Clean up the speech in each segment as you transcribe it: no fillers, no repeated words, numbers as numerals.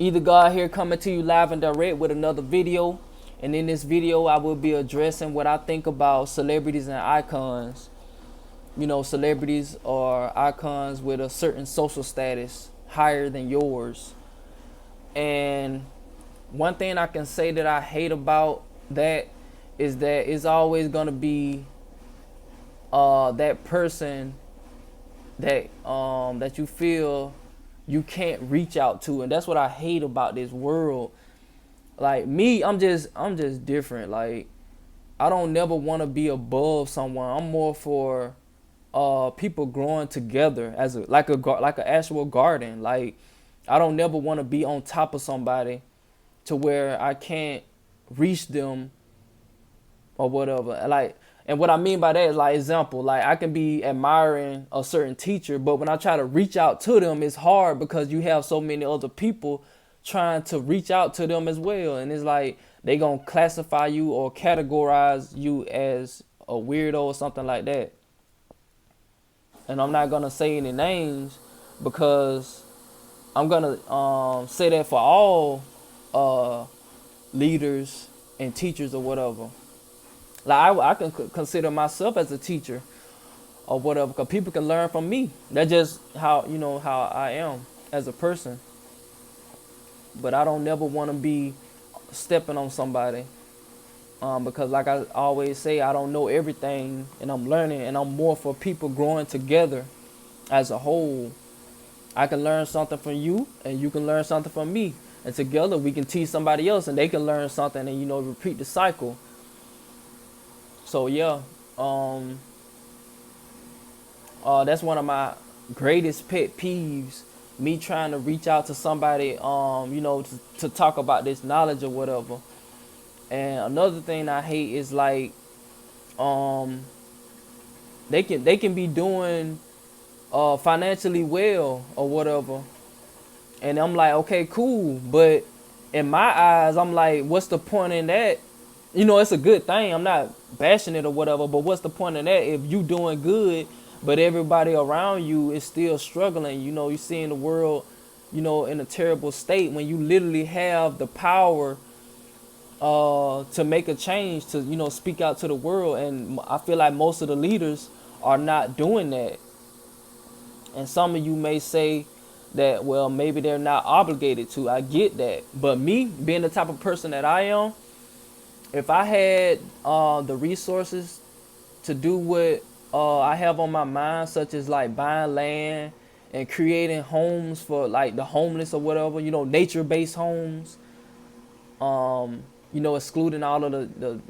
Either God here coming to you live and direct with another video. And in this video, I will be addressing what I think about celebrities and icons. You know, celebrities are icons with a certain social status higher than yours. And one thing I can say that I hate about that is that it's always gonna be that person that you feel you can't reach out to, and that's what I hate about this world. Like me, I'm just different. Like I don't never want to be above someone. I'm more for people growing together as a like an actual garden. Like I don't never want to be on top of somebody to where I can't reach them or whatever. Like, and what I mean by that is, like, example, like I can be admiring a certain teacher, but when I try to reach out to them, it's hard because you have so many other people trying to reach out to them as well. And it's like they gonna classify you or categorize you as a weirdo or something like that. And I'm not gonna say any names because I'm gonna say that for all leaders and teachers or whatever. Like I can consider myself as a teacher or whatever, because people can learn from me. That's just how how I am as a person. But I don't never want to be stepping on somebody, because like I always say, I don't know everything, and I'm learning, and I'm more for people growing together as a whole. I can learn something from you, and you can learn something from me, and together we can teach somebody else, and they can learn something, and repeat the cycle. So yeah, that's one of my greatest pet peeves. Me trying to reach out to somebody, to talk about this knowledge or whatever. And another thing I hate is like, they can be doing financially well or whatever, and I'm like, okay, cool, but in my eyes, I'm like, what's the point in that? It's a good thing. I'm not bashing it or whatever, but what's the point in that if you doing good, but everybody around you is still struggling? You seeing the world, in a terrible state when you literally have the power to make a change, to, speak out to the world. And I feel like most of the leaders are not doing that. And some of you may say that, well, maybe they're not obligated to. I get that. But me, being the type of person that I am, if I had the resources to do what I have on my mind, such as like buying land and creating homes for like the homeless or whatever, nature-based homes, excluding all of the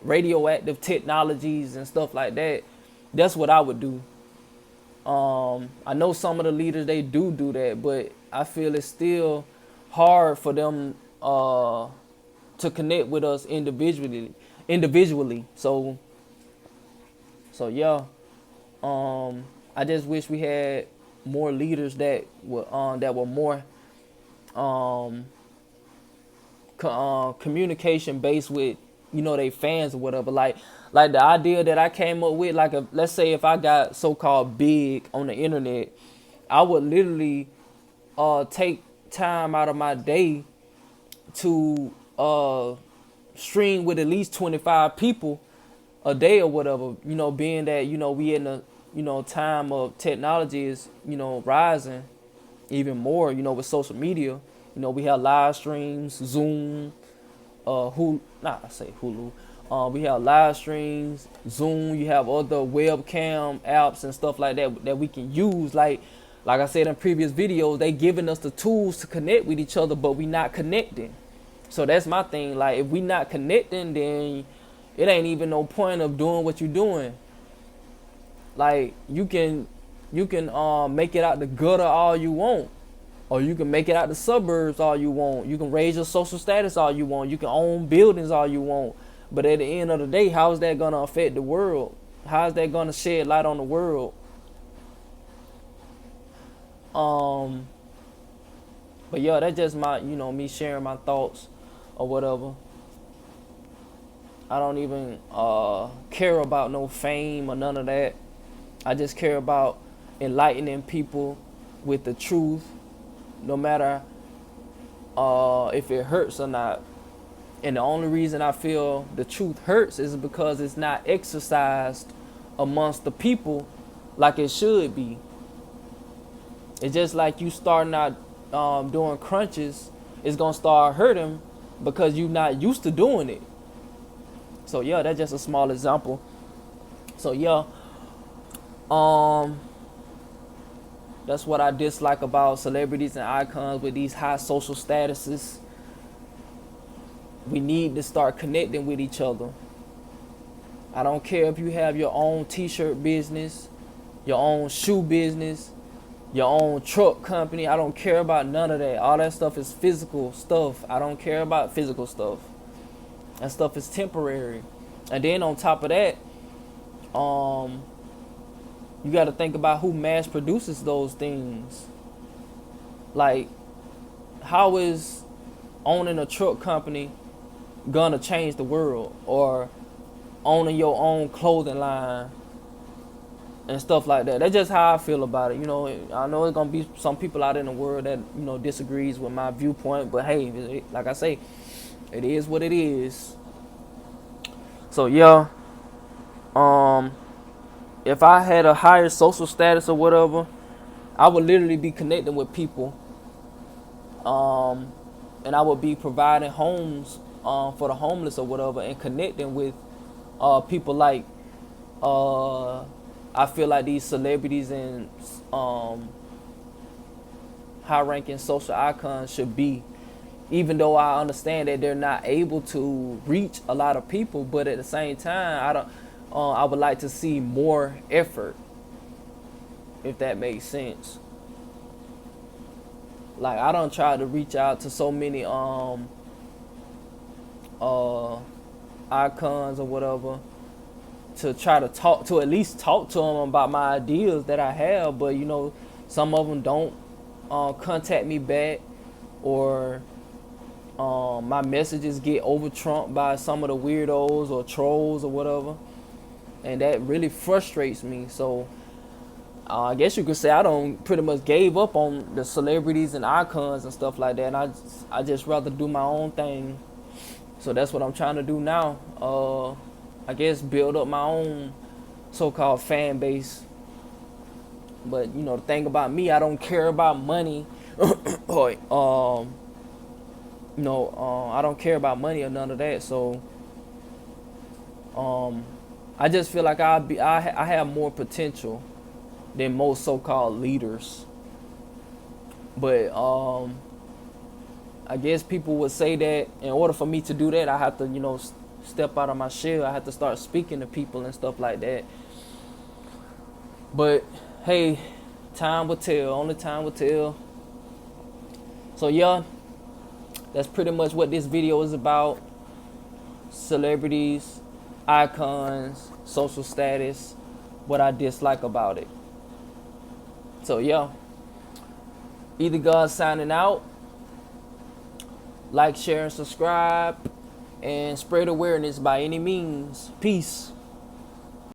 radioactive technologies and stuff like that, that's what I would do. I know some of the leaders, they do that, but I feel it's still hard for them to connect with us individually. So yeah, I just wish we had more leaders that were more communication based with they fans or whatever. Like the idea that I came up with, like, let's say if I got so-called big on the internet, I would literally take time out of my day to stream with at least 25 people a day or whatever, being that we in a time of technology is rising even more, with social media. We have live streams, Zoom, Hulu, we have live streams, Zoom. You have other webcam apps and stuff like that we can use. Like I said in previous videos, they giving us the tools to connect with each other, but we not connecting. So that's my thing. Like, if we not connecting, then it ain't even no point of doing what you're doing. Like, you can make it out the gutter all you want, or you can make it out the suburbs all you want. You can raise your social status all you want. You can own buildings all you want. But at the end of the day, how is that gonna affect the world? How is that gonna shed light on the world? But yeah, that's just my, me sharing my thoughts or whatever. I don't even care about no fame or none of that. I just care about enlightening people with the truth, no matter if it hurts or not. And the only reason I feel the truth hurts is because it's not exercised amongst the people like it should be. It's just like you starting out doing crunches, it's gonna start hurting because you're not used to doing it. So yeah, that's just a small example. So yeah, that's what I dislike about celebrities and icons with these high social statuses. We need to start connecting with each other. I don't care if you have your own t-shirt business, your own shoe business, your own truck company. I don't care about none of that. All that stuff is physical stuff. I don't care about physical stuff. That stuff is temporary. And then on top of that, you got to think about who mass produces those things. Like, how is owning a truck company gonna change the world, or owning your own clothing line and stuff like that? That's just how I feel about it. You know, I know it's gonna be some people out in the world that, you know, disagrees with my viewpoint, but hey, like I say, it is what it is. So yeah, if I had a higher social status or whatever, I would literally be connecting with people, and I would be providing homes for the homeless or whatever, and connecting with people like I feel like these celebrities and high-ranking social icons should be. Even though I understand that they're not able to reach a lot of people, but at the same time, I would like to see more effort, if that makes sense. Like, I don't try to reach out to so many icons or whatever to try to at least talk to them about my ideas that I have, but you know, some of them don't contact me back, or my messages get over trumped by some of the weirdos or trolls or whatever, and that really frustrates me. So I guess you could say I don't pretty much gave up on the celebrities and icons and stuff like that, and I just rather do my own thing. So that's what I'm trying to do now. I guess build up my own so-called fan base. But you know, the thing about me, I don't care about money, or I don't care about money or none of that. So I just feel like I have more potential than most so-called leaders. But I guess people would say that in order for me to do that, I have to, you know, step out of my shell. I have to start speaking to people and stuff like that. But hey, time will tell. Only time will tell. So yeah, that's pretty much what this video is about. Celebrities, icons, social status, what I dislike about it. So yeah, Either God signing out. Like, share, and subscribe, and spread awareness by any means. Peace.